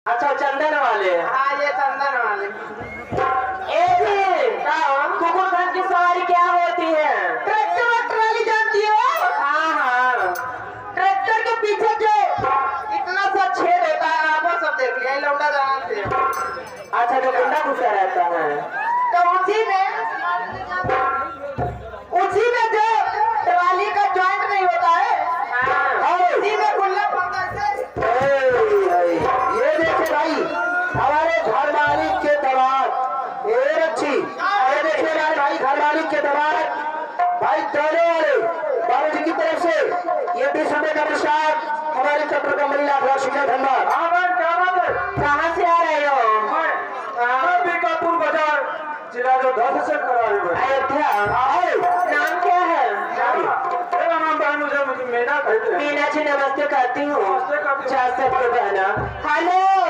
अच्छा चंदन वाले। हाँ ये चंदन वाले। ए जी कुकुर धन की सवारी क्या होती है? ट्रैक्टर और ट्राली जानती हो? हाँ हाँ। ट्रैक्टर के पीछे जो इतना सा छेद होता है, आपको सब देख लिया, लौंडा जानते हो। अच्छा जो गुंडा घुसा रहता है तो उसी में जो ट्राली का जॉइंट नहीं होता है, उसी में गुल्ला पड़ता है। ये देखे भाई हमारे घर मालिक के दबाव ये रच्छी, ये देखे हमारे भाई घर मालिक के दबाव भाई दोनों वाले बाबू जी की तरफ से ये 20 रुपए का प्रसाद हमारे चक्र का महिला राष्ट्रीय धन्यवाद। कहाँ से आ रहे हो? बीकापुर बाजार जिला जो 10 से खड़ा है अयोध्या। नाम क्या है? मेरा नाम मुझे मीना कहते हैं। मीना जी नमस्ते करती हूँ। हेलो।